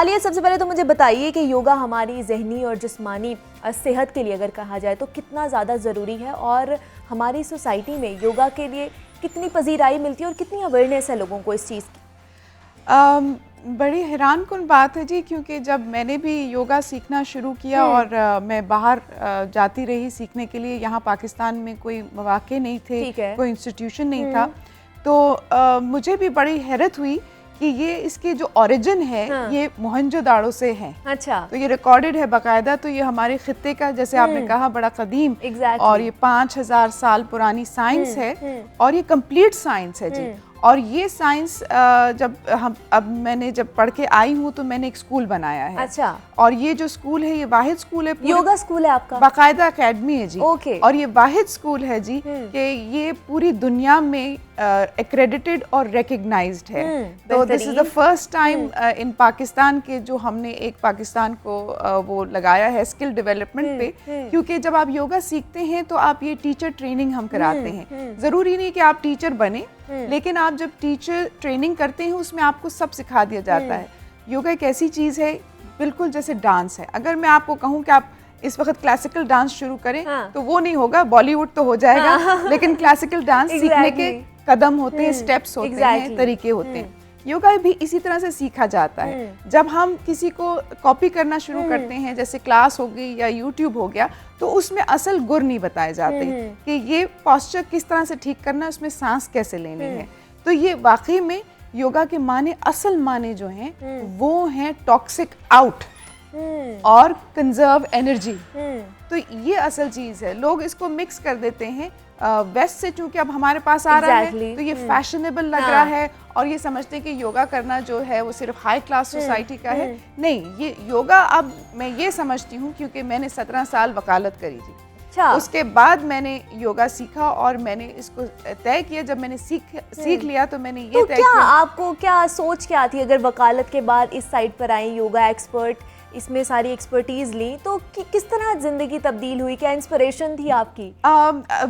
चलिए सबसे पहले तो मुझे बताइए कि योगा हमारी ज़हनी और जिस्मानी सेहत के लिए अगर कहा जाए तो कितना ज़्यादा ज़रूरी है और हमारी सोसाइटी में योगा के लिए कितनी पजीराई मिलती है और कितनी अवेयरनेस है लोगों को इस चीज़ की। बड़ी हैरानकुन बात है जी, क्योंकि जब मैंने भी योगा सीखना शुरू किया और मैं बाहर जाती रही सीखने के लिए, यहाँ पाकिस्तान में कोई मौके नहीं थे, कोई इंस्टीट्यूशन नहीं था, तो मुझे भी बड़ी हैरत हुई कि ये इसके जो ओरिजिन है ये मोहनजोदाड़ो से है। अच्छा। तो ये रिकॉर्डेड है बाकायदा, तो ये हमारे खित्ते का, जैसे आपने कहा, बड़ा कदीम और ये 5000 साल पुरानी साइंस है और ये कंप्लीट साइंस है जी। और ये साइंस मैंने जब पढ़ के आई हूँ तो मैंने एक स्कूल बनाया है। अच्छा। और ये जो स्कूल है ये वाहिद स्कूल है, योगा स्कूल है आपका, बाकायदा अकेडमी है जी। ओके। और ये वाहिद स्कूल है जी कि ये पूरी दुनिया में एक्रेडिटेड और रिकग्नाइज्ड है। तो this is the first time in Pakistan के जो हमने एक पाकिस्तान को वो लगाया है स्किल डेवलपमेंट पे, क्योंकि जब आप योगा सीखते हैं तो आप ये टीचर ट्रेनिंग हम कराते हैं। जरूरी नहीं कि आप टीचर बने, लेकिन आप जब टीचर ट्रेनिंग करते हैं उसमें आपको सब सिखा दिया जाता है। योगा एक ऐसी चीज़ है बिल्कुल जैसे डांस है। अगर मैं आपको कहूँ कि आप इस वक्त क्लासिकल डांस शुरू करें तो वो नहीं होगा, बॉलीवुड तो हो जाएगा, लेकिन क्लासिकल डांस सीखने के कदम होते हैं, स्टेप्स होते हैं, तरीके होते हैं। योगा भी इसी तरह से सीखा जाता है। जब हम किसी को कॉपी करना शुरू करते हैं, जैसे क्लास हो गई या यूट्यूब हो गया, तो उसमें असल गुर नहीं बताए जाते कि ये पोस्चर किस तरह से ठीक करना है, उसमें सांस कैसे लेनी है। तो ये वाकई में योगा के माने, असल माने जो हैं वो हैं टॉक्सिक आउट और कंजर्व एनर्जी। तो ये असल चीज़ है। लोग इसको मिक्स कर देते हैं वेस्ट से, चूंकि अब हमारे पास आ रहा है तो ये फैशनेबल लग रहा है और ये समझते हैं कि योगा करना जो है वो सिर्फ हाई क्लास सोसाइटी का है। नहीं, ये योगा अब मैं ये समझती हूँ, क्योंकि मैंने 17 साल वकालत करी थी। अच्छा। उसके बाद मैंने योगा सीखा और मैंने इसको तय किया। जब मैंने सीख लिया तो मैंने ये तय किया। आपको क्या सोच क्या थी अगर वकालत के बाद इस साइड पर आई, योगा एक्सपर्ट, इसमें सारी एक्सपर्टीज ली, तो किस तरह जिंदगी तब्दील हुई? क्या इंस्पिरेशन थी आपकी?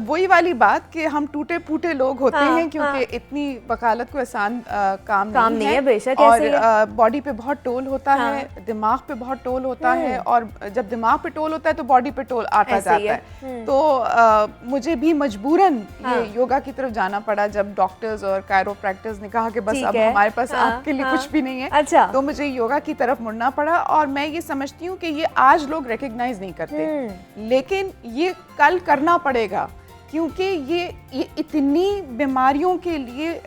वही वाली बात कि हम टूटे फूटे लोग होते हैं, क्योंकि इतनी वकालत को आसान काम नहीं है बेशक। और बॉडी पे बहुत टोल होता है, दिमाग पे बहुत टोल होता है, और जब दिमाग पे टोल होता है तो बॉडी पे टोल आता जाता है। तो मुझे भी मजबूरन ये योगा की तरफ जाना पड़ा, जब डॉक्टर्स और कायरोप्रैक्टर्स ने कहा कि बस अब हमारे पास आपके लिए कुछ भी नहीं है। अच्छा। तो मुझे योगा की तरफ मुड़ना पड़ा। और मैं ये समझती हूँ कि ये आज लोग रिकॉग्नाइज नहीं करते, लेकिन ये कल करना पड़ेगा, क्योंकि ये इतनी बीमारियों के लिए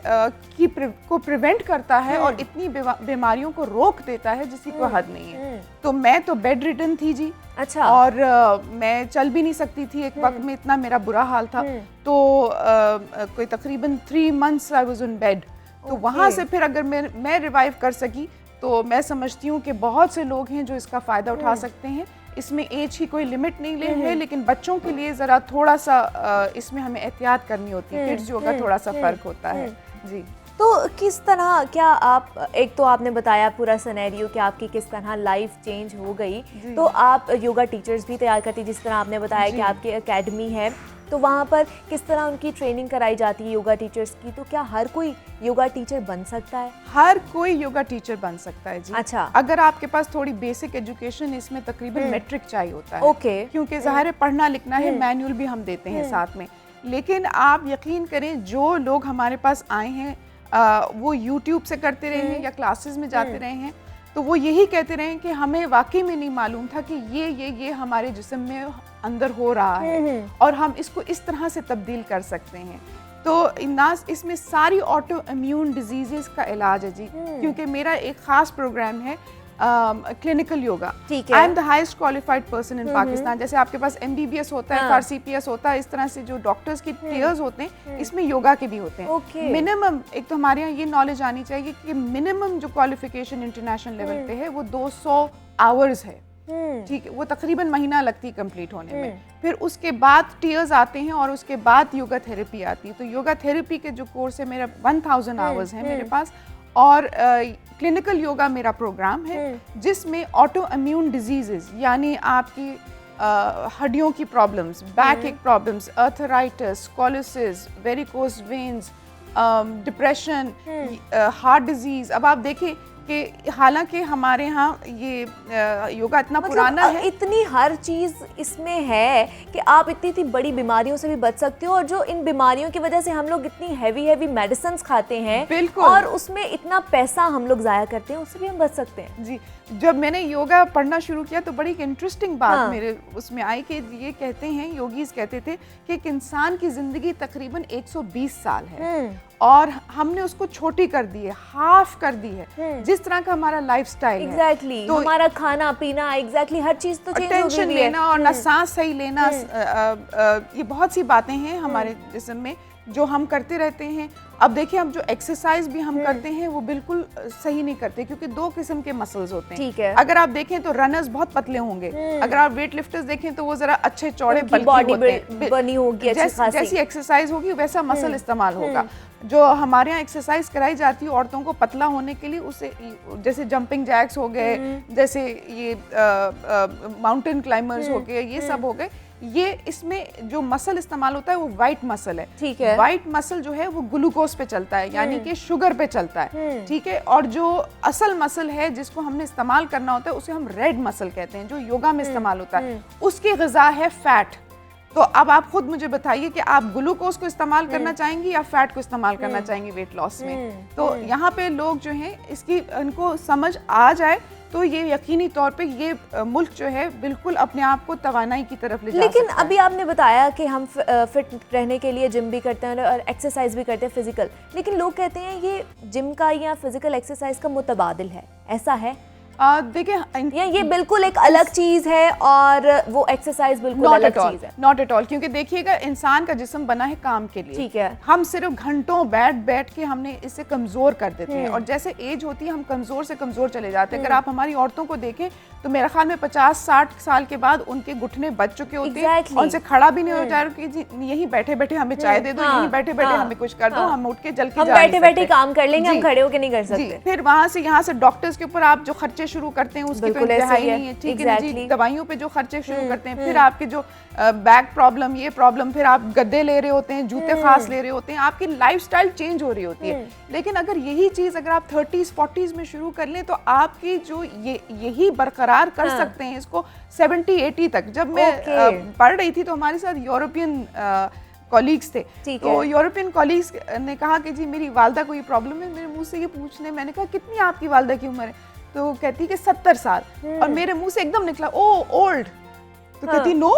को प्रिवेंट करता है और इतनी बीमारियों को रोक देता है जिसकी कोई हद नहीं है। तो मैं तो बेड रिडन थी जी। अच्छा। और मैं चल भी नहीं सकती थी, एक वक्त में इतना मेरा बुरा हाल था। तो कोई तकरीबन 3 months I was in bed. तो वहाँ से फिर अगर मैं रिवाइव कर सकी तो मैं समझती हूँ कि बहुत से लोग हैं जो इसका फ़ायदा उठा सकते हैं। इसमें एज की कोई लिमिट नहीं है, लेकिन बच्चों के लिए ज़रा थोड़ा सा इसमें हमें एहतियात करनी होती है। किड्स योगा थोड़ा सा फ़र्क होता है जी। तो किस तरह, क्या आप, एक तो आपने बताया पूरा सिनेरियो कि आपकी किस तरह लाइफ चेंज हो गई, तो आप योगा टीचर्स भी तैयार करती, जिस तरह आपने बताया कि आपकी एकेडमी है, तो वहाँ पर किस तरह उनकी ट्रेनिंग कराई जाती है योगा टीचर्स की? तो क्या हर कोई योगा टीचर बन सकता है? हर कोई योगा टीचर बन सकता है जी। अच्छा। अगर आपके पास थोड़ी बेसिक एजुकेशन, इसमें तकरीबन मैट्रिक चाहिए होता है। ओके। क्योंकि ज़ाहिर है पढ़ना लिखना है, मैनुअल भी हम देते हैं साथ में। लेकिन आप यकीन करें, जो लोग हमारे पास आए हैं वो यूट्यूब से करते रहे हैं या क्लासेस में जाते रहे हैं, तो वो यही कहते रहे कि हमें वाकई में नहीं मालूम था कि ये हमारे जिस्म में अंदर हो रहा है और हम इसको इस तरह से तब्दील कर सकते हैं। तो इसमें सारी ऑटो इम्यून डिजीजेस का इलाज है जी। क्योंकि मेरा एक ख़ास प्रोग्राम है clinical yoga. I am the highest qualified person in Pakistan. जैसे आपके पास MBBS होता है, FRCPS होता है, इस तरह से जो डॉक्टर्स की टियर्स होते हैं, इसमें योगा के भी होते हैं। मिनिमम, एक तो हमारे यहाँ ये नॉलेज आनी चाहिए कि मिनिमम जो क्वालिफिकेशन इंटरनेशनल लेवल पे है वो 200 आवर्स है। ठीक है, वो तकरीबन महीना लगती है कंप्लीट होने में। फिर उसके बाद टीयर्स आते हैं और उसके बाद योगा थेरेपी आती है। तो योगा थेरेपी के जो कोर्स है मेरा 1000 आवर्स है मेरे पास। और क्लिनिकल योगा मेरा प्रोग्राम है जिसमें ऑटो इम्यून डिजीजेस, यानी आपकी हड्डियों की problems, back ache problems, arthritis, scoliosis, varicose veins, depression, heart disease. अब आप देखें कि हालांकि हमारे यहाँ ये योगा इतना पुराना है, इतनी हर चीज इसमें है कि आप इतनी बड़ी बीमारियों से भी बच सकते हो, और जो इन बीमारियों की वजह से हम लोग इतनी हैवी मेडिसिन खाते हैं, बिल्कुल, और उसमें इतना पैसा हम लोग जाया करते हैं, उससे भी हम बच सकते हैं। जी, जब मैंने योगा पढ़ना शुरू किया तो बड़ी एक इंटरेस्टिंग बात मेरे उसमें आई कि ये कहते हैं, योगीज कहते थे कि एक इंसान की जिंदगी तकरीबन 120 साल है और हमने उसको छोटी कर दी है, हाफ कर दी है, जिस तरह का हमारा लाइफस्टाइल है। एग्जैक्टली, तो हमारा खाना पीना, एग्जैक्टली हर चीज तो चेंज हो गई है। टेंशन लेना और ना सांस सही लेना, ये बहुत सी बातें हैं हमारे जिस्म में जो हम करते रहते हैं। अब देखिए, हम जो एक्सरसाइज भी हम करते हैं वो बिल्कुल सही नहीं करते, क्योंकि दो किस्म के मसल्स होते हैं। ठीक है। अगर आप देखें तो रनर्स बहुत पतले होंगे, अगर आप वेट लिफ्टर्स देखें तो वो जरा अच्छे चौड़े बल्कि होते हैं, बनी होगी, जैसी एक्सरसाइज होगी वैसा मसल इस्तेमाल होगा। जो हमारे यहाँ एक्सरसाइज कराई जाती है औरतों को पतला होने के लिए, उसे जैसे जंपिंग जैक्स हो गए, जैसे ये माउंटेन क्लाइंबर्स हो गए, ये सब हो गए, ये इसमें जो मसल इस्तेमाल होता है वो वाइट मसल है। ठीक है। वाइट मसल जो है वो ग्लूकोज पे चलता है, यानी कि शुगर पे चलता है। ठीक है। और जो असल मसल है जिसको हमने इस्तेमाल करना होता है उसे हम रेड मसल कहते हैं, जो योगा में इस्तेमाल होता है, उसकी ग़िज़ा है फैट। तो अब आप खुद मुझे बताइए कि आप ग्लूकोज को इस्तेमाल करना चाहेंगी या फैट को इस्तेमाल करना चाहेंगी वेट लॉस में। तो यहाँ पे लोग जो हैं इसकी इनको समझ आ जाए तो ये यकीनी तौर पे ये मुल्क जो है बिल्कुल अपने आप को तवानाई की तरफ ले जा सकता है। लेकिन अभी आपने बताया कि हम फिट रहने के लिए जिम भी करते हैं और एक्सरसाइज भी करते हैं फिजिकल, लेकिन लोग कहते हैं ये जिम का या फिजिकल एक्सरसाइज का मुतबादिल है, ऐसा है? देखिए, ये बिल्कुल एक अलग चीज है और वो एक्सरसाइज बिल्कुल अलग चीज है। नॉट एट ऑल, क्योंकि देखिएगा इंसान का जिस्म बना है काम के लिए। ठीक है। हम सिर्फ घंटों बैठ के हमने इसे कमजोर कर देते हैं, और जैसे एज होती है हम कमजोर से कमजोर चले जाते हैं। अगर आप हमारी औरतों को देखें तो मेरे ख्याल में 50-60 साल के बाद उनके घुटने बच चुके होते हैं, उनसे खड़ा भी नहीं हो जा रहा कि यहीं बैठे बैठे हमें चाय दे दो, यहीं बैठे बैठे हमें कुछ कर दो, हम उठ के जल के बैठे बैठे काम कर लेंगे, हम खड़े होके नहीं कर सकते। फिर वहां से यहाँ से डॉक्टर्स के ऊपर आप जो खर्चे शुरू करते हैं उसकी तो इंतहाई नहीं है। ठीक है जी, दवाइयों पे जो खर्चे शुरू करते हैं, फिर आपके जो बैक प्रॉब्लम, ये प्रॉब्लम, फिर आप गद्दे ले रहे होते हैं, जूते खास ले रहे होते हैं, आपकी लाइफस्टाइल चेंज हो रही होती है। लेकिन अगर यही चीज अगर आप 30s-40s में शुरू कर लें तो आपकी जो यही बरकरार कर सकते हैं इसको 70-80 तक। जब मैं पढ़ रही थी तो हमारे साथ यूरोपियन कॉलीग्स थे, तो यूरोपियन कॉलीग्स ने कहा कि जी मेरी वालदा को ये प्रॉब्लम है। मेरे मुंह से ये पूछने, मैंने कहा कितनी आपकी वालदा की उम्र है? तो कहती कि 70 साल। और मेरे मुंह से एकदम निकला ओ ओल्ड। तो कहती नो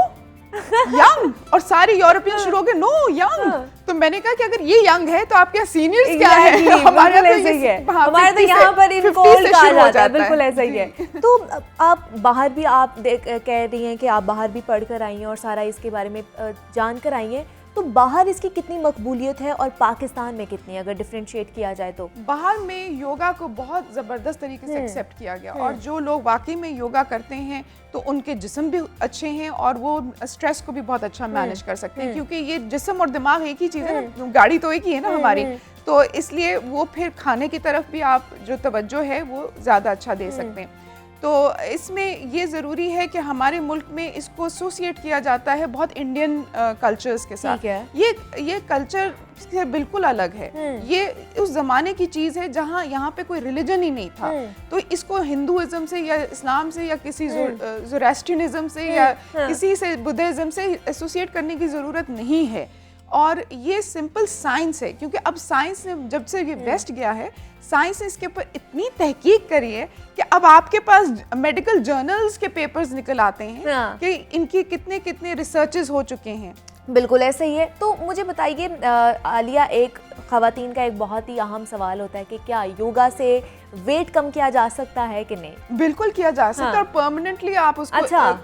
यंग, और सारी यूरोपियन शुरू हो गए नो यंग। तो मैंने कहा कि अगर ये यंग है तो आपके सीनियर्स क्या है? हमारे तो ऐसा ही है, हमारे तो यहाँ पर इनको ओल्ड कहा जाता है। बिल्कुल ऐसा ही है। तो आप बाहर भी कह रही हैं कि आप बाहर भी पढ़ कर आई हैं और सारा इसके बारे में जान कर आई हैं, तो बाहर इसकी कितनी मकबूलियत है और पाकिस्तान में कितनी, अगर डिफरेंशिएट किया जाए तो? बाहर में योगा को बहुत ज़बरदस्त तरीके से एक्सेप्ट किया गया, और जो लोग वाकई में योगा करते हैं तो उनके जिस्म भी अच्छे हैं और वो स्ट्रेस को भी बहुत अच्छा मैनेज कर सकते हैं, क्योंकि ये जिस्म और दिमाग एक ही चीज़ है ना, गाड़ी तो एक ही है ना हमारी। तो इसलिए वो फिर खाने की तरफ भी आप जो तवज्जो है वो ज़्यादा अच्छा दे सकते हैं। तो इसमें ये ज़रूरी है कि हमारे मुल्क में इसको एसोसिएट किया जाता है बहुत इंडियन कल्चर्स के साथ। ये कल्चर से बिल्कुल अलग है। ये उस ज़माने की चीज़ है जहाँ यहाँ पे कोई रिलीजन ही नहीं था, तो इसको हिंदुइज्म से या इस्लाम से या किसी ज़ोरास्ट्रियनिज्म से या किसी से बुद्धिज़्म से एसोसिएट करने की ज़रूरत नहीं है। और ये सिंपल साइंस है, क्योंकि अब साइंस ने जब से ये वेस्ट गया है, साइंस ने इसके ऊपर इतनी तहकीक करी है कि अब आपके पास मेडिकल जर्नल्स के पेपर्स निकल आते हैं कि इनकी कितने कितने रिसर्चेस हो चुके हैं। बिल्कुल ऐसा ही है। तो मुझे बताइए आलिया, एक ख़वातीन का एक बहुत ही अहम सवाल होता है कि क्या योगा से वेट कम किया जा सकता है कि नहीं? बिल्कुल किया जा सकता है, और परमानेंटली आप उसको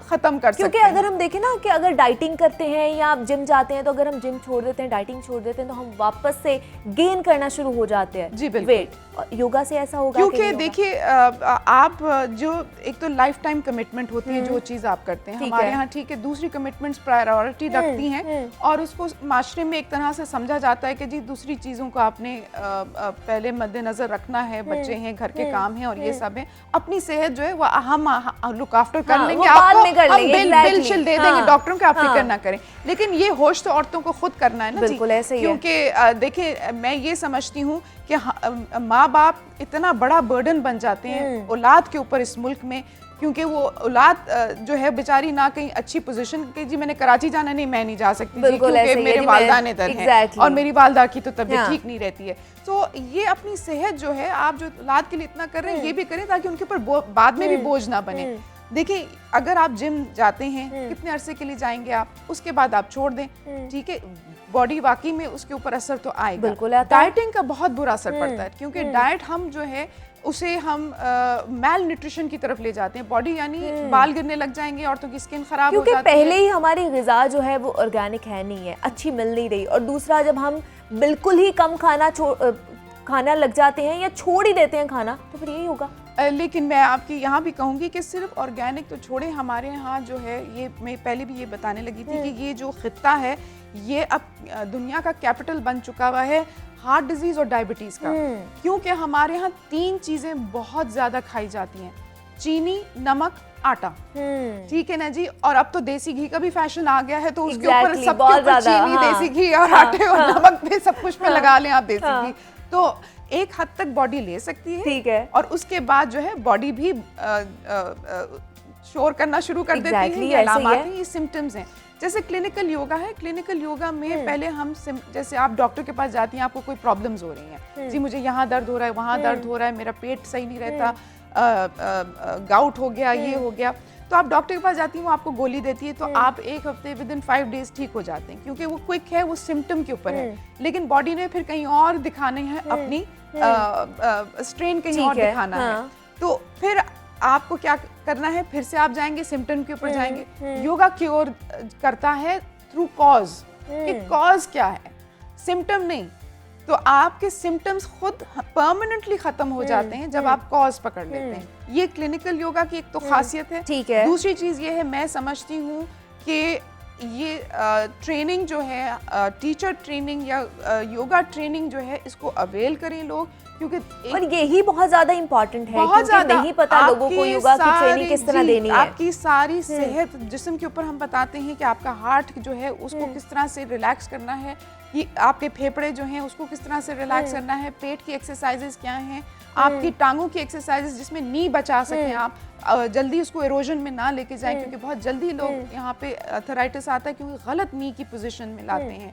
खत्म कर सकते हैं। क्योंकि अगर हम देखें ना कि अगर डाइटिंग करते हैं या आप जिम जाते हैं, तो अगर हम जिम छोड़ देते हैं, डाइटिंग छोड़ देते हैं, तो हम वापस से गेन करना शुरू हो जाते हैं जी वेट। योगा से ऐसा होगा? क्योंकि देखिए आप जो एक तो लाइफ टाइम कमिटमेंट होती है जो चीज़ आप करते हैं, हमारे यहाँ ठीक है दूसरी कमिटमेंट्स प्रायोरिटी रखती हैं, और उसको माशरे में एक तरह से समझा जाता है कि जी दूसरी चीज़ों को आपने पहले मद्देनजर रखना है, बच्चे हैं, घर के काम हैं और ये सब है। अपनी सेहत जो है वो हम लुक आफ्टर कर लेंगे, आपको हम बिल शिल दे देंगे डॉक्टरों के, आप फिक्र ना करें। लेकिन ये होश तो औरतों को खुद करना है ना जी, क्योंकि देखिए मैं ये समझती हूँ कि माँ बाप इतना बड़ा बर्डन बन जाते हैं औलाद के ऊपर इस मुल्क में, क्योंकि वो औलाद जो है बेचारी ना कहीं अच्छी पोजीशन के, जी मैंने कराची जाना, नहीं मैं नहीं जा सकती जी, क्योंकि मेरे वालिदैन इधर हैं और मेरी वालदा की तो तबीयत ठीक नहीं रहती है। तो ये अपनी सेहत जो है, आप जो औलाद के लिए इतना कर रहे हैं ये भी करें ताकि उनके ऊपर बाद में भी बोझ ना बने। देखिए अगर आप जिम जाते हैं कितने अरसे के लिए जाएंगे आप, उसके बाद आप छोड़ दें, ठीक है, बॉडी वाकई में उसके ऊपर असर तो आएगा। डाइटिंग का बहुत बुरा असर पड़ता है, क्योंकि डाइट हम जो है उसे हम मैल न्यूट्रिशन की तरफ ले जाते हैं, बॉडी यानी बाल गिरने लग जाएंगे, औरतों की स्किन खराब हो जाती है, क्योंकि पहले ही हमारी ग़िज़ा जो है वो ऑर्गेनिक है नहीं है, अच्छी मिल नहीं रही, और दूसरा जब हम बिल्कुल ही कम खाना लग जाते हैं या छोड़ ही देते हैं खाना, तो फिर यही होगा। लेकिन मैं आपकी यहाँ भी कहूँगी कि सिर्फ ऑर्गेनिक तो छोड़े, हमारे यहाँ जो है ये मैं पहले भी ये बताने लगी थी कि ये जो खित्ता है ये अब दुनिया का कैपिटल बन चुका हुआ है हार्ट डिजीज और डायबिटीज का, क्योंकि हमारे यहाँ 3 चीजें बहुत ज्यादा खाई जाती हैं, चीनी, नमक, आटा, ठीक है ना जी। और अब तो देसी घी का भी फैशन आ गया है, तो उसके ऊपर सबके ऊपर चीनी, देसी घी और आटे और नमक पे सब कुछ पे लगा लें आप देसी घी, तो एक हद तक बॉडी ले सकती है, ठीक है, और उसके बाद जो है बॉडी भी शोर करना शुरू कर देती है। ये अलामात हैं, ये सिम्टम्स हैं। जैसे क्लिनिकल योगा है, क्लिनिकल योगा में पहले हम जैसे आप डॉक्टर के पास जाती हैं, आपको कोई प्रॉब्लम्स हो रही हैं, जी मुझे यहाँ दर्द हो रहा है, वहाँ दर्द हो रहा है, मेरा पेट सही नहीं रहता, गाउट हो गया, ये हो गया, तो आप डॉक्टर के पास जाती हैं, वो आपको गोली देती है, तो आप एक हफ्ते विद इन 5 डेज ठीक हो जाते हैं, क्योंकि वो क्विक है, वो सिम्टम के ऊपर है। लेकिन बॉडी ने फिर कहीं और दिखाने हैं, अपनी स्ट्रेन कहीं और दिखाना है, तो फिर आपको क्या करना है, फिर से आप जाएंगे सिम्टम के ऊपर जाएंगे। योगा क्योर करता है थ्रू कॉज, कि कॉज क्या है, सिम्टम नहीं, तो आपके सिम्टम्स खुद परमानेंटली खत्म हो जाते हैं जब आप कॉज पकड़ लेते हैं। ये क्लिनिकल योगा की एक तो खासियत है, ठीक है। दूसरी चीज ये है, मैं समझती हूँ कि ये ट्रेनिंग जो है, टीचर ट्रेनिंग या योगा ट्रेनिंग जो है, इसको अवेल करें लोग, क्योंकि और यही बहुत ज्यादा इम्पोर्टेंट है, बहुत ज्यादा नहीं पता लोगों को योगा की ट्रेनिंग किस तरह देनी है। आपकी सारी सेहत जिस्म के ऊपर हम बताते हैं कि आपका हार्ट जो है उसको किस तरह से रिलैक्स करना है, ये आपके फेफड़े जो हैं उसको किस तरह से रिलैक्स करना है, पेट की एक्सरसाइजेस क्या हैं, आपकी टांगों की एक्सरसाइजेस जिसमें नी बचा सकें आप, जल्दी उसको इरोजन में ना लेके जाएं, क्योंकि बहुत जल्दी लोग यहाँ पे आर्थराइटिस आता है क्योंकि गलत नी की पोजीशन में लाते हैं।